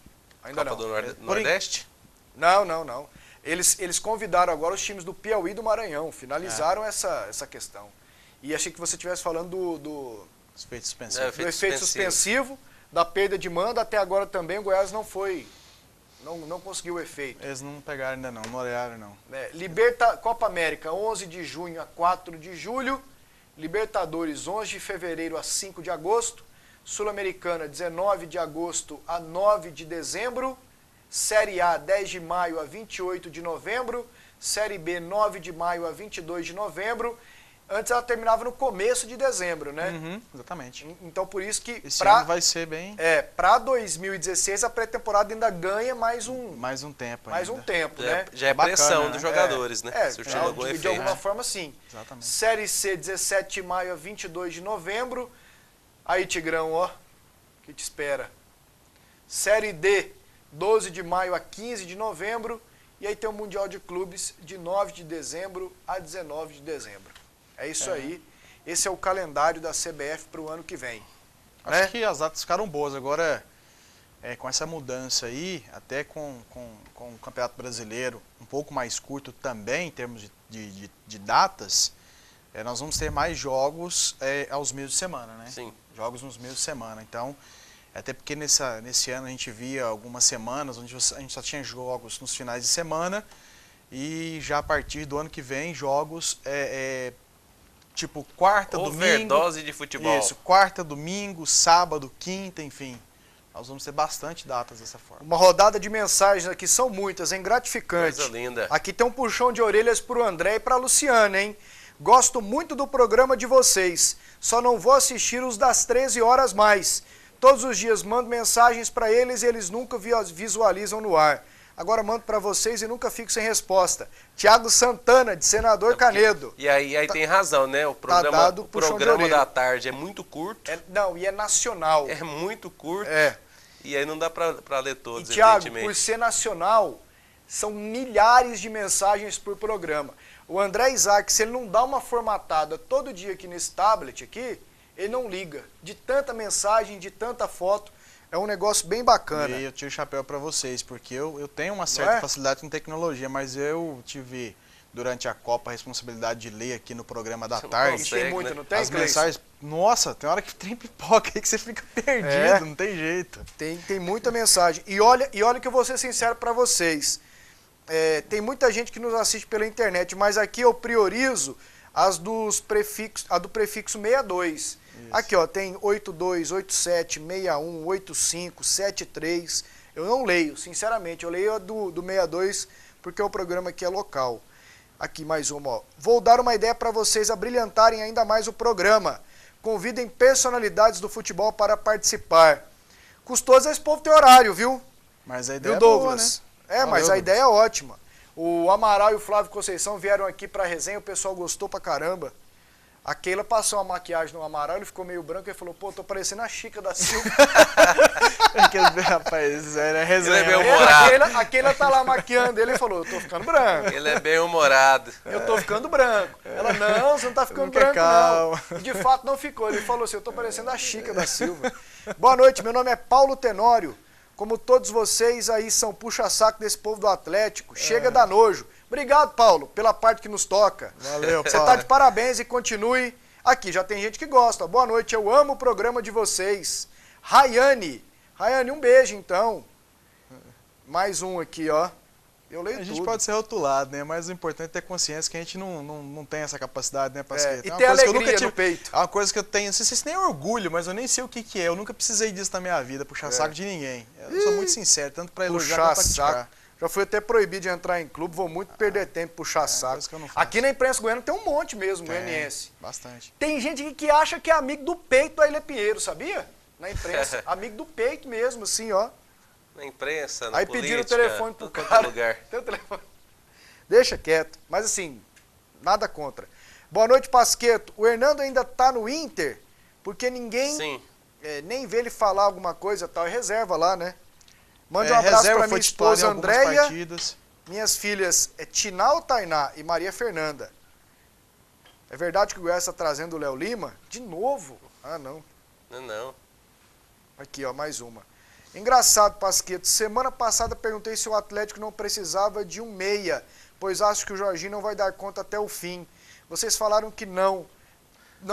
Copa do Nordeste? Não. Eles convidaram agora os times do Piauí e do Maranhão, finalizaram essa questão. E achei que você estivesse falando do efeito suspensivo. Do efeito suspensivo, da perda de mando. Até agora também o Goiás não conseguiu o efeito. Eles não pegaram ainda não olharam não. Copa América, 11 de junho a 4 de julho. Libertadores, 11 de fevereiro a 5 de agosto. Sul-Americana, 19 de agosto a 9 de dezembro. Série A, 10 de maio a 28 de novembro. Série B, 9 de maio a 22 de novembro. Antes ela terminava no começo de dezembro, né? Exatamente. Então por isso que... Esse ano vai ser bem... Para 2016 a pré-temporada ainda ganha mais um tempo. Mais um tempo, né? Já é pressão dos jogadores, né? De alguma forma sim. Exatamente. Série C, 17 de maio a 22 de novembro. Aí, Tigrão, ó, que te espera. Série D, 12 de maio a 15 de novembro. E aí tem o Mundial de Clubes de 9 de dezembro a 19 de dezembro. É isso aí. Esse é o calendário da CBF para o ano que vem. Acho que as datas ficaram boas. Agora, com essa mudança aí, até com o Campeonato Brasileiro um pouco mais curto também, em termos de datas, nós vamos ter mais jogos aos meios de semana, né? Sim. Jogos nos meios de semana. Então, até porque nesse ano a gente via algumas semanas onde a gente só tinha jogos nos finais de semana e já a partir do ano que vem jogos tipo quarta, domingo. Overdose de futebol. Isso, quarta, domingo, sábado, quinta, enfim. Nós vamos ter bastante datas dessa forma. Uma rodada de mensagens aqui, são muitas, hein? Gratificante. Coisa linda. Aqui tem um puxão de orelhas pro André e pra Luciana, hein? Gosto muito do programa de vocês. Só não vou assistir os das 13 horas mais. Todos os dias mando mensagens para eles e eles nunca visualizam no ar. Agora mando para vocês e nunca fico sem resposta. Tiago Santana, de Senador Canedo. E aí tem razão, né? O programa da tarde é muito curto. E é nacional. É muito curto. E aí não dá para ler todos, Tiago, por ser nacional, são milhares de mensagens por programa. O André Isaac, se ele não dá uma formatada todo dia aqui nesse tablet aqui, ele não liga. De tanta mensagem, de tanta foto, é um negócio bem bacana. E eu tiro o chapéu para vocês, porque eu tenho uma certa facilidade com tecnologia, mas eu tive, durante a Copa, a responsabilidade de ler aqui no programa da tarde. Consegue, tem muito, né? Não tem, as mensagens, nossa, tem hora que tem pipoca aí que você fica perdido, não tem jeito. Tem muita mensagem. E olha que eu vou ser sincero para vocês. Tem muita gente que nos assiste pela internet, mas aqui eu priorizo a do prefixo 62. Isso. Aqui, ó, tem 82, 87, 61, 85, 73. Eu não leio, sinceramente. Eu leio a do 62 porque o programa aqui é local. Aqui mais uma, ó. Vou dar uma ideia para vocês abrilhantarem ainda mais o programa. Convidem personalidades do futebol para participar. Custoso esse povo ter horário, viu? Mas a ideia Douglas? Boa, né? Mas a ideia é ótima. O Amaral e o Flávio Conceição vieram aqui pra resenha, o pessoal gostou pra caramba. A Keila passou uma maquiagem no Amaral, ele ficou meio branco e falou, pô, tô parecendo a Chica da Silva. Rapaz, é resenha. Ele é bem humorado. A Keila tá lá maquiando ele e falou, eu tô ficando branco. Ele é bem humorado. Eu tô ficando branco. Ela, não, você não tá ficando branco, não. De fato, não ficou. Ele falou assim, eu tô parecendo a Chica da Silva. Boa noite, meu nome é Paulo Tenório. Como todos vocês aí são puxa-saco desse povo do Atlético, chega da nojo. Obrigado, Paulo, pela parte que nos toca. Valeu, Paulo. Você tá de parabéns e continue aqui. Já tem gente que gosta. Boa noite, eu amo o programa de vocês. Rayane, um beijo, então. Mais um aqui, ó. Eu leio tudo. A gente pode ser rotulado, né? Mas o importante é ter consciência que a gente não tem essa capacidade, né, Pasqueta? E ter alegria no peito. É uma coisa que eu tenho, não sei se nem é orgulho, mas eu nem sei o que é. Eu nunca precisei disso na minha vida, puxar saco de ninguém. Eu sou muito sincero, tanto pra elogiar quanto pra criticar. Já fui até proibido de entrar em clube, vou muito perder tempo puxar saco. Aqui na imprensa goiana tem um monte mesmo, goianiense. Bastante. Tem gente que acha que é amigo do peito do Ailê Pinheiro, sabia? Na imprensa. Amigo do peito mesmo, assim, ó. Na imprensa, na aí política, pediram o telefone pro todo cara. lugar. Tem o telefone. Deixa quieto. Mas assim, nada contra. Boa noite, Pasqueto. O Hernando ainda tá no Inter, porque ninguém nem vê ele falar alguma coisa e tal. É reserva lá, né? Mande um abraço pra minha esposa Andréia, minhas filhas Tinal, Tainá e Maria Fernanda. É verdade que o Goiás está trazendo o Léo Lima? De novo? Ah, não. Não. Aqui, ó, mais uma. Engraçado, Pasqueto. Semana passada perguntei se o Atlético não precisava de um meia, pois acho que o Jorginho não vai dar conta até o fim. Vocês falaram que não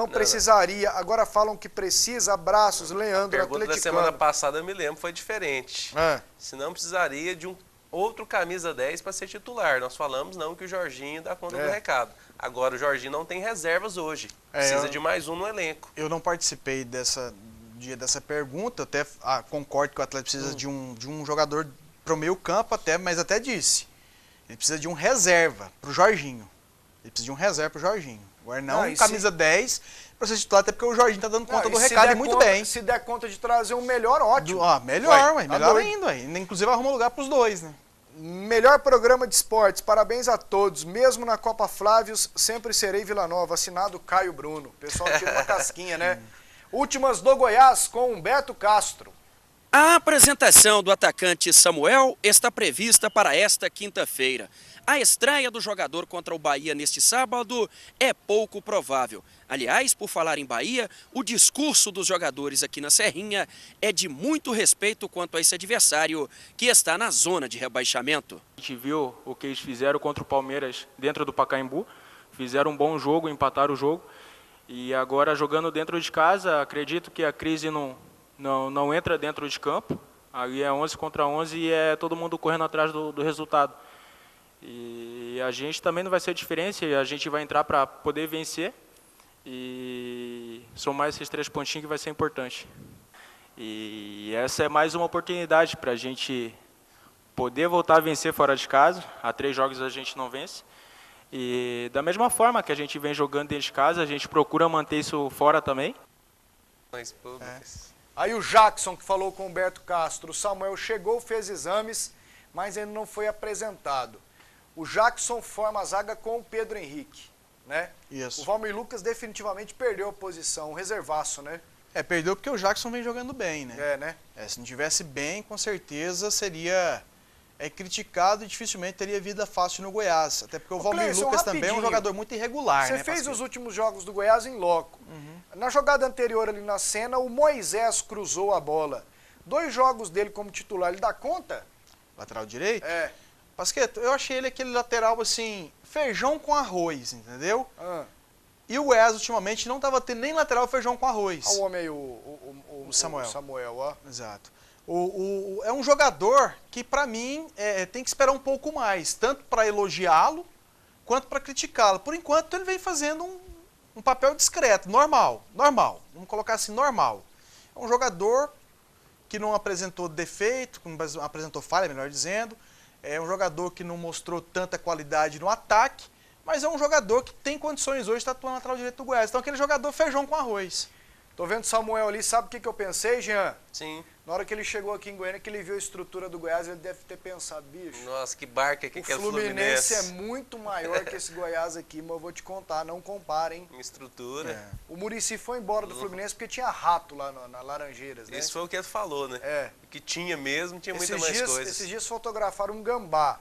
precisaria. Agora falam que precisa. Abraços, Leandro, a pergunta atleticano. da semana passada, eu me lembro, foi diferente. Se não precisaria de um outro camisa 10 para ser titular. Nós falamos não que o Jorginho dá conta do recado. Agora o Jorginho não tem reservas hoje. Precisa de mais um no elenco. Eu não participei dessa pergunta, até concordo que o Atlético precisa de um jogador para o meio campo, mas até disse. Ele precisa de um reserva para o Jorginho. Ele precisa de um reserva para o Jorginho. Agora não camisa 10 para ser titular, até porque o Jorginho está dando conta do recado e muito bem. Se der conta de trazer um melhor, ótimo. Melhor ainda. Inclusive arruma lugar para os dois, né? Melhor programa de esportes, parabéns a todos. Mesmo na Copa Flávios, sempre serei Vila Nova. Assinado Caio Bruno. O pessoal tira uma casquinha, né? Últimas do Goiás com Humberto Castro. A apresentação do atacante Samuel está prevista para esta quinta-feira. A estreia do jogador contra o Bahia neste sábado é pouco provável. Aliás, por falar em Bahia, o discurso dos jogadores aqui na Serrinha é de muito respeito quanto a esse adversário que está na zona de rebaixamento. A gente viu o que eles fizeram contra o Palmeiras dentro do Pacaembu. Fizeram um bom jogo, empataram o jogo. E agora, jogando dentro de casa, acredito que a crise não entra dentro de campo. Ali é 11 contra 11 e é todo mundo correndo atrás do resultado. E a gente também não vai ser diferença, a gente vai entrar para poder vencer e somar esses 3 pontinhos que vai ser importante. E essa é mais uma oportunidade para a gente poder voltar a vencer fora de casa. Há 3 jogos a gente não vence. E da mesma forma que a gente vem jogando dentro de casa, a gente procura manter isso fora também. Aí o Jackson, que falou com o Humberto Castro, o Samuel chegou, fez exames, mas ainda não foi apresentado. O Jackson forma a zaga com o Pedro Henrique, né? Isso. O Valmir Lucas definitivamente perdeu a posição, um reservaço, né? Perdeu porque o Jackson vem jogando bem, né? né? Se não tivesse bem, com certeza seria criticado e dificilmente teria vida fácil no Goiás. Até porque o Valmir Lucas também é um jogador muito irregular, né? Você fez os últimos jogos do Goiás em loco. Na jogada anterior ali na cena, o Moisés cruzou a bola. 2 jogos dele como titular, ele dá conta? Lateral direito? Pasqueto, eu achei ele aquele lateral assim, feijão com arroz, entendeu? E o Goiás ultimamente não estava tendo nem lateral feijão com arroz. O homem aí, o Samuel. O Samuel, ó. Exato. É um jogador que, para mim, tem que esperar um pouco mais, tanto para elogiá-lo quanto para criticá-lo. Por enquanto, ele vem fazendo um papel discreto, normal. Vamos colocar assim, normal. É um jogador que não apresentou defeito, que não apresentou falha, melhor dizendo. É um jogador que não mostrou tanta qualidade no ataque, mas é um jogador que tem condições hoje de estar atuando na lateral direito do Goiás. Então, aquele jogador feijão com arroz. Tô vendo o Samuel ali, sabe o que eu pensei, Jean? Sim. Na hora que ele chegou aqui em Goiânia, que ele viu a estrutura do Goiás, ele deve ter pensado, bicho... Nossa, que barca aqui que é o Fluminense. é muito maior que esse Goiás aqui, mas eu vou te contar, não comparem. Em estrutura. O Muricy foi embora do Fluminense porque tinha rato lá na Laranjeiras, né? Isso foi o que ele falou, né? Que tinha mesmo, tinha muita mais coisa. Esses dias fotografaram um gambá.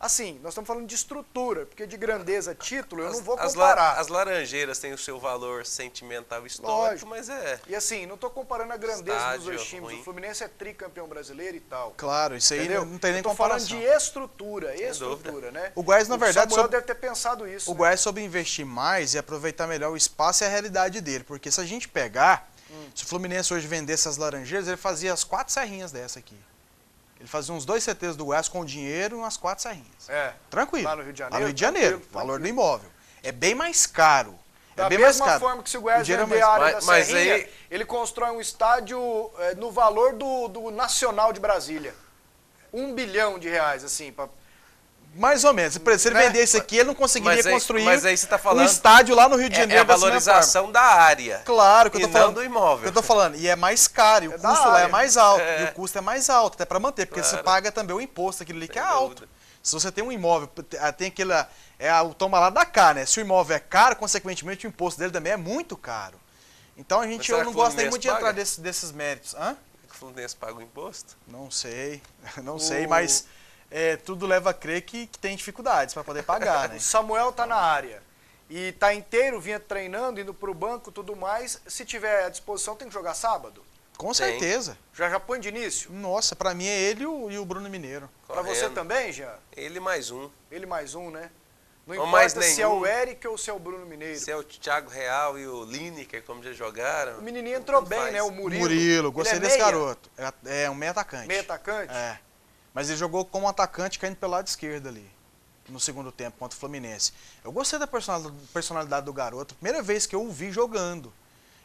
Assim, nós estamos falando de estrutura, porque de grandeza, título, eu não vou comparar. As Laranjeiras têm o seu valor sentimental histórico, mas E assim, não estou comparando a grandeza dos dois times. O Fluminense é tricampeão brasileiro e tal. Claro, isso aí não tem nem comparação. Estou falando de estrutura, né? O Goiás, na verdade... O Samuel deve ter pensado isso. O Goiás soube investir mais e aproveitar melhor o espaço e a realidade dele. Porque se a gente pegar, se o Fluminense hoje vendesse as Laranjeiras, ele fazia as 4 serrinhas dessa aqui. Ele fazia uns 2 CTs do Goiás com dinheiro e umas 4 serrinhas. Tranquilo. Lá no Rio de Janeiro? Lá no Rio de Janeiro. Valor do imóvel. É bem mais caro. Da mesma forma que se o Goiás vender a área da Serrinha, ele constrói um estádio no valor do Nacional de Brasília. R$1 bilhão, assim, pra... Mais ou menos. Se ele vender isso aqui, ele não conseguiria construir aí você tá falando, um estádio lá no Rio de Janeiro. É a valorização da área. Claro, que eu tô falando. Do imóvel. Que eu tô falando. E é mais caro, e o custo lá é mais alto. E o custo é mais alto, até para manter, porque você paga também o imposto, aquilo ali que é alto. Se você tem um imóvel, tem aquele... o toma lá da cá, né? Se o imóvel é caro, consequentemente o imposto dele também é muito caro. Então eu não gosto nem muito de entrar desses méritos. Hã? O Fluminense paga o imposto? Não sei, mas... tudo leva a crer que tem dificuldades para poder pagar, né? O Samuel tá na área e tá inteiro, vinha treinando, indo pro banco, tudo mais. Se tiver à disposição, tem que jogar sábado? Com certeza. Já põe de início? Nossa, para mim é ele e o Bruno Mineiro. Para você também, Jean? Ele mais um. Ele mais um, né? Não ou importa se é o Eric ou se é o Bruno Mineiro. Se é o Thiago Real e o Lineker, como já jogaram. O menininho entrou bem, né? O Murilo. Murilo, gostei desse garoto. É um meio atacante. Meio atacante? É. Mas ele jogou como atacante caindo pelo lado esquerdo ali, no segundo tempo, contra o Fluminense. Eu gostei da personalidade do garoto, primeira vez que eu o vi jogando.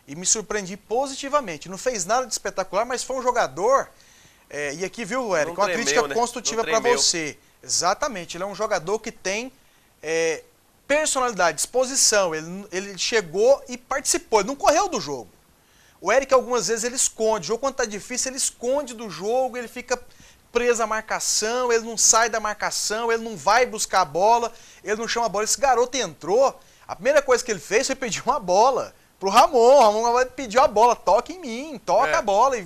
E me surpreendi positivamente. Não fez nada de espetacular, mas foi um jogador... e aqui, viu, Eric, uma crítica construtiva para você. Exatamente, ele é um jogador que tem personalidade, disposição. Ele chegou e participou, ele não correu do jogo. O Eric, algumas vezes, ele esconde. O jogo, quando tá difícil, ele esconde do jogo, ele fica... preso à marcação, ele não sai da marcação, ele não vai buscar a bola, ele não chama a bola. Esse garoto entrou, a primeira coisa que ele fez foi pedir uma bola pro Ramon. O Ramon pediu a bola, toca em mim, toca a bola.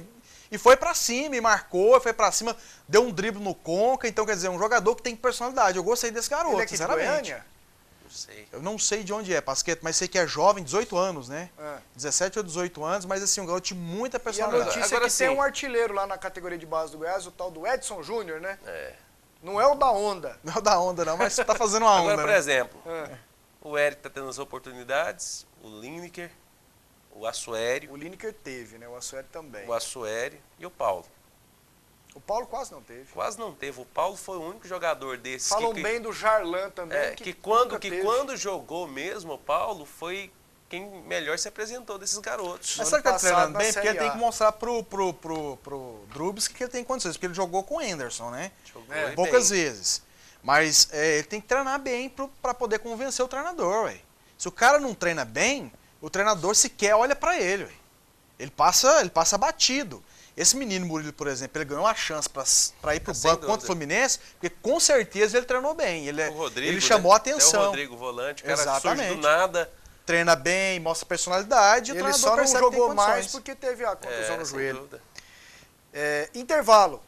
E foi pra cima, e marcou, foi pra cima, deu um drible no Conca. Então, quer dizer, um jogador que tem personalidade. Eu gostei desse garoto, ele é aqui sinceramente. De Goiânia? Não sei. Eu não sei de onde é, Pasqueto, mas sei que é jovem, 18 anos, né? 17 ou 18 anos, mas assim, um garoto de muita personalidade. E a notícia é que tem um artilheiro lá na categoria de base do Goiás, o tal do Edson Júnior, né? Não é o da onda. Não é o da onda, não, mas tá fazendo uma onda. Agora, por exemplo, o Eric tá tendo as oportunidades, o Lineker, o Assuério. O Lineker teve, né? O Assuério também. O Assuério e o Paulo. O Paulo quase não teve. Quase não teve. O Paulo foi o único jogador desses. Falam bem do Jarlan também. Quando jogou mesmo, o Paulo foi quem melhor se apresentou desses garotos. Mas sabe que ele tá treinando bem? Porque ele tem que mostrar pro Drubs que ele tem condições. Porque ele jogou com o Anderson, né? Poucas vezes. Mas ele tem que treinar bem para poder convencer o treinador, ué. Se o cara não treina bem, o treinador sequer olha para ele, ué. Ele passa batido. Esse menino Murilo, por exemplo, ele ganhou uma chance para ir pro banco contra o Fluminense, porque com certeza ele treinou bem. Ele chamou a atenção. É o Rodrigo Volante, o cara surge do nada. Treina bem, mostra personalidade. Ele só não jogou mais porque teve a contusão no joelho. Intervalo,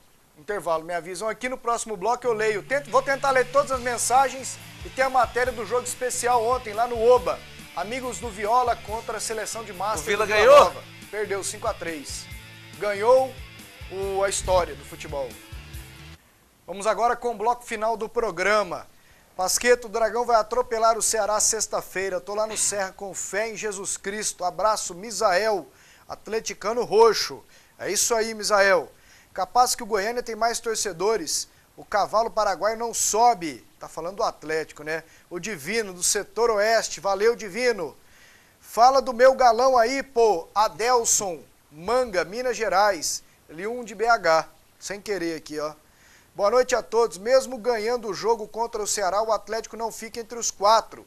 me avisam aqui no próximo bloco, eu leio. Vou tentar ler todas as mensagens e tem a matéria do jogo especial ontem lá no Oba. Amigos do Viola contra a seleção de Master. O Vila ganhou? Nova. Perdeu 5-3. Ganhou a história do futebol. Vamos agora com o bloco final do programa. Pasqueto, o Dragão vai atropelar o Ceará sexta-feira. Tô lá no Serra com fé em Jesus Cristo. Abraço, Misael, atleticano roxo. É isso aí, Misael. Capaz que o Goiânia tem mais torcedores. O cavalo paraguaio não sobe. Tá falando do Atlético, né? O Divino, do setor oeste. Valeu, Divino. Fala do meu galão aí, pô. Adelson, Manga, Minas Gerais. L1 de BH. Sem querer aqui, ó. Boa noite a todos. Mesmo ganhando o jogo contra o Ceará, o Atlético não fica entre os 4.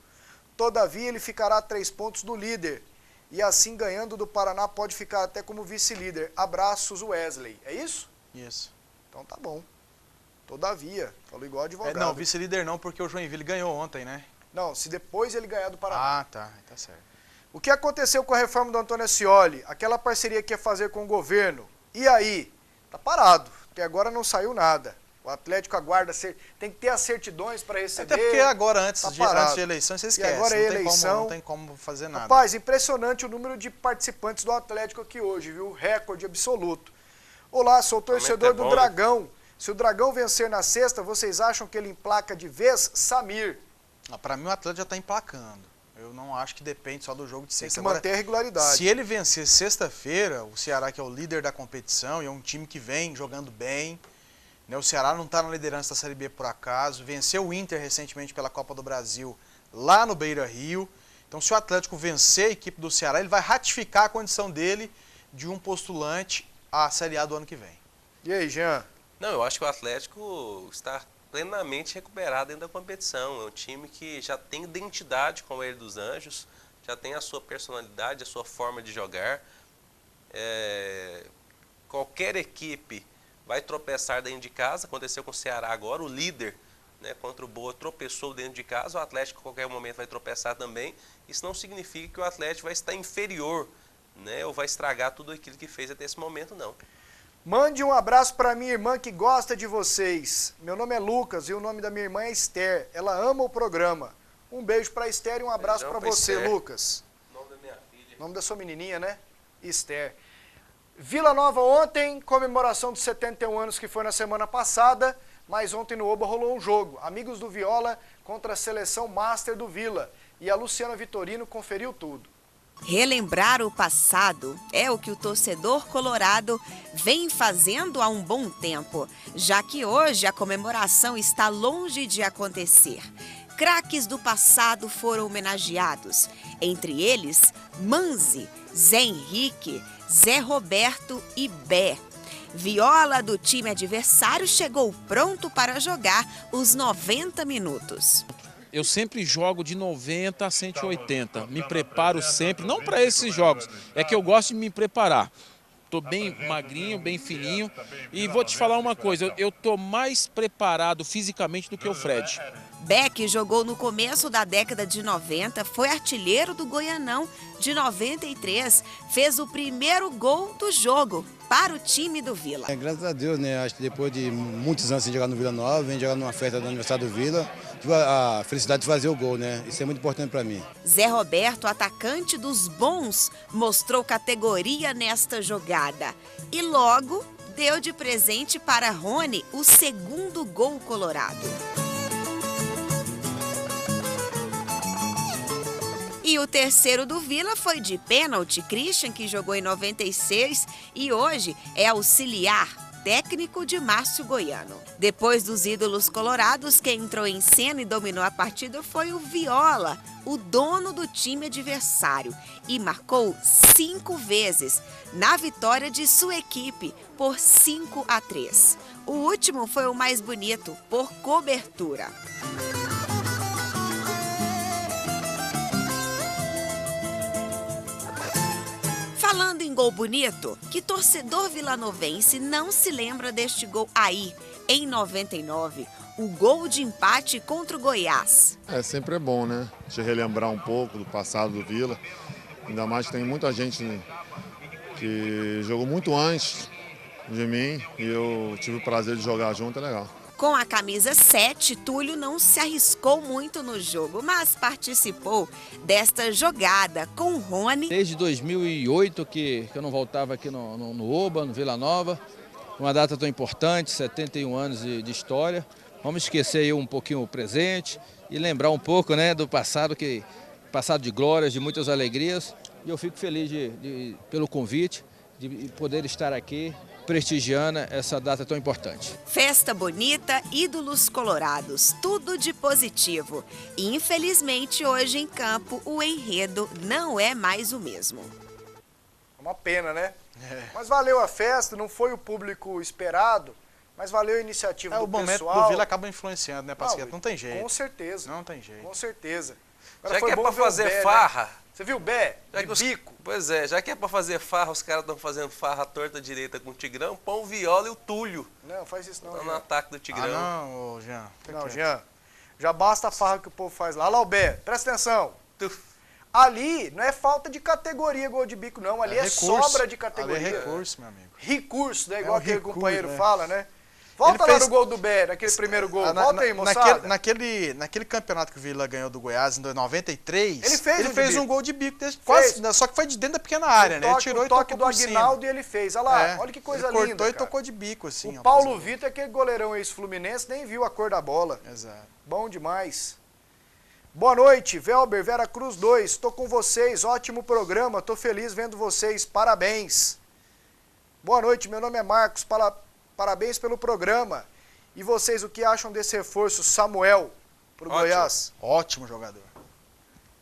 Todavia, ele ficará a 3 pontos do líder. e assim ganhando do Paraná pode ficar até como vice-líder. Abraços, Wesley. É isso? Isso. Então tá bom. Todavia, falou igual advogado. Não, vice-líder não, porque o Joinville ganhou ontem, né? Não, se depois ele ganhar do Paraná. Ah, tá certo. O que aconteceu com a reforma do Antônio Ascioli? Aquela parceria que ia fazer com o governo. E aí? Tá parado, até agora não saiu nada. O Atlético aguarda, tem que ter as certidões para receber. Até porque agora, antes de eleição, você esquece. E agora é eleição. Não tem como fazer nada. Rapaz, impressionante o número de participantes do Atlético aqui hoje, viu? Recorde absoluto. Olá, sou torcedor do Dragão. Se o Dragão vencer na sexta, vocês acham que ele emplaca de vez? Samir. Para mim, o Atlético já está emplacando. Eu não acho que depende só do jogo de sexta. Tem que manter a regularidade. Se ele vencer sexta-feira, o Ceará, que é o líder da competição, e é um time que vem jogando bem, né? O Ceará não está na liderança da Série B por acaso, venceu o Inter recentemente pela Copa do Brasil lá no Beira-Rio. Então, se o Atlético vencer a equipe do Ceará, ele vai ratificar a condição dele de um postulante à Série A do ano que vem. E aí, Jean? Não, eu acho que o Atlético está plenamente recuperado dentro da competição. É um time que já tem identidade com o Hélio dos Anjos, já tem a sua personalidade, a sua forma de jogar. Qualquer equipe vai tropeçar dentro de casa. Aconteceu com o Ceará agora, o líder, né, contra o Boa tropeçou dentro de casa. O Atlético a qualquer momento vai tropeçar também. Isso não significa que o Atlético vai estar inferior, né, ou vai estragar tudo aquilo que fez até esse momento, não. Mande um abraço para minha irmã que gosta de vocês. Meu nome é Lucas e o nome da minha irmã é Esther. Ela ama o programa. Um beijo para Esther e um abraço para você, Esther. Lucas. Nome da minha filha. Nome da sua menininha, né? Esther. Vila Nova ontem, comemoração dos 71 anos que foi na semana passada, mas ontem no Oba rolou um jogo. Amigos do Viola contra a seleção Master do Vila. E a Luciana Vitorino conferiu tudo. Relembrar o passado é o que o torcedor colorado vem fazendo há um bom tempo, já que hoje a comemoração está longe de acontecer. Craques do passado foram homenageados, entre eles Manzi, Zé Henrique, Zé Roberto e Bé. Viola do time adversário chegou pronto para jogar os 90 minutos. Eu sempre jogo de 90 a 180, me preparo sempre, não para esses jogos, é que eu gosto de me preparar. Estou bem magrinho, bem fininho e vou te falar uma coisa, eu estou mais preparado fisicamente do que o Fred. Beck jogou no começo da década de 90, foi artilheiro do Goianão de 93, fez o primeiro gol do jogo para o time do Vila. Graças a Deus, né? Acho que depois de muitos anos sem jogar no Vila Nova, vem jogar numa festa do aniversário do Vila, tive a felicidade de fazer o gol, né? Isso é muito importante para mim. Zé Roberto, atacante dos bons, mostrou categoria nesta jogada e logo deu de presente para Rony o segundo gol colorado. E o terceiro do Vila foi de pênalti, Christian, que jogou em 96 e hoje é auxiliar técnico de Márcio Goiano. Depois dos ídolos colorados, quem entrou em cena e dominou a partida foi o Viola, o dono do time adversário, e marcou 5 vezes na vitória de sua equipe por 5-3. O último foi o mais bonito, por cobertura. Falando em gol bonito, que torcedor vilanovense não se lembra deste gol aí, em 99, o gol de empate contra o Goiás? Sempre é bom, né? De relembrar um pouco do passado do Vila. Ainda mais que tem muita gente que jogou muito antes de mim e eu tive o prazer de jogar junto, é legal. Com a camisa 7, Túlio não se arriscou muito no jogo, mas participou desta jogada com o Rony. Desde 2008 que eu não voltava aqui no Oba, no Vila Nova, uma data tão importante, 71 anos de história. Vamos esquecer aí um pouquinho o presente e lembrar um pouco, né, do passado, passado de glórias, de muitas alegrias. E eu fico feliz pelo convite, de poder estar aqui prestigiando essa data tão importante. Festa bonita, ídolos colorados, tudo de positivo. E infelizmente hoje em campo o enredo não é mais o mesmo. Uma pena, né? Mas valeu a festa, não foi o público esperado, mas valeu a iniciativa do pessoal. O momento do Vila acaba influenciando, né, Pasqueta? Não tem jeito. Com certeza. Não tem jeito. Com certeza. Agora Já foi que é bom pra ver o fazer Bé, farra... Né? Você viu o Bé? Bico. Pois é, já que é pra fazer farra, os caras estão fazendo farra à torta direita com o Tigrão, põe o Viola e o Túlio. Não, faz isso não. Tá no ataque do Tigrão. Não, Jean. Não, Jean. Já basta a farra que o povo faz lá. Lá o Bé, presta atenção. Ali não é falta de categoria gol de bico, não. Ali é sobra de categoria. Ali é recurso, meu amigo. Recurso, né? Igual aquele recurso, companheiro né? fala, né? Volta lá no gol do Bé, naquele primeiro gol. Volta aí, moçada. Naquele campeonato que o Vila ganhou do Goiás em 93, ele fez um gol de bico, quase, só que foi de dentro da pequena área, né? Ele tirou o toque do Aguinaldo e ele fez. Olha lá, olha que coisa linda. Ele cortou e cara. tocou de bico, assim. O Paulo Vitor, aquele goleirão ex-fluminense, nem viu a cor da bola. Exato. Bom demais. Boa noite, Velber, Vera Cruz 2. Tô com vocês, ótimo programa. Tô feliz vendo vocês. Parabéns. Boa noite, meu nome é Marcos. Parabéns pelo programa. E vocês, o que acham desse reforço Samuel pro Goiás? Ótimo jogador.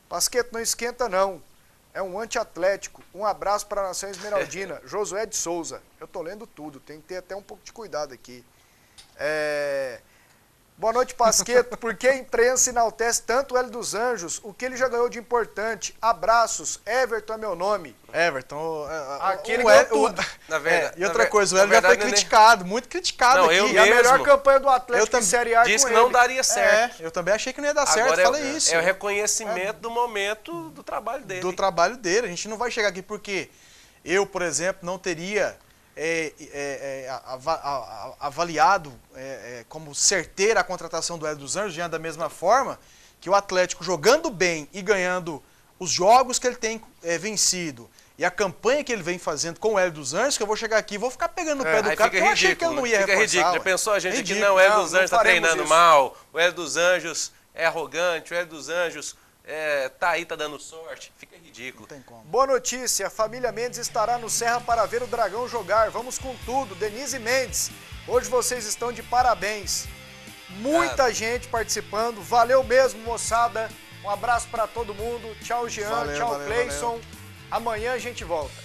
Pasqueto, não esquenta não. É um anti-atlético. Um abraço para a Nação Esmeraldina. Josué de Souza. Eu tô lendo tudo, tem que ter até um pouco de cuidado aqui. Boa noite, Pasqueto. Por que a imprensa enaltece tanto o Hélio dos Anjos? O que ele já ganhou de importante? Abraços. Everton é meu nome. Everton. Aquele ganhou tudo. E outra coisa, o Hélio já foi criticado, muito criticado aqui. E a melhor campanha do Atlético em Série A disse que não daria certo. Eu também achei que não ia dar certo, falei isso. É o reconhecimento do momento do trabalho dele. Do trabalho dele. A gente não vai chegar aqui porque eu, por exemplo, não teria avaliado como certeira a contratação do Hélio dos Anjos, diante da mesma forma que o Atlético jogando bem e ganhando os jogos que ele tem vencido e a campanha que ele vem fazendo com o Hélio dos Anjos, que eu vou chegar aqui e vou ficar pegando o pé do cara, porque eu achei que ele não ia reforçar. Fica ridículo. Já pensou a gente aqui, não, o Hélio dos Anjos está treinando mal, o Hélio dos Anjos é arrogante, o Hélio dos Anjos tá aí, tá dando sorte. Fica ridículo. Não tem como. Boa notícia, a família Mendes estará no Serra para ver o Dragão jogar. Vamos com tudo, Denise Mendes. Hoje vocês estão de parabéns. Muita gente participando. Valeu mesmo, moçada. Um abraço para todo mundo. Tchau, Jean. Tchau, Cleison. Amanhã a gente volta.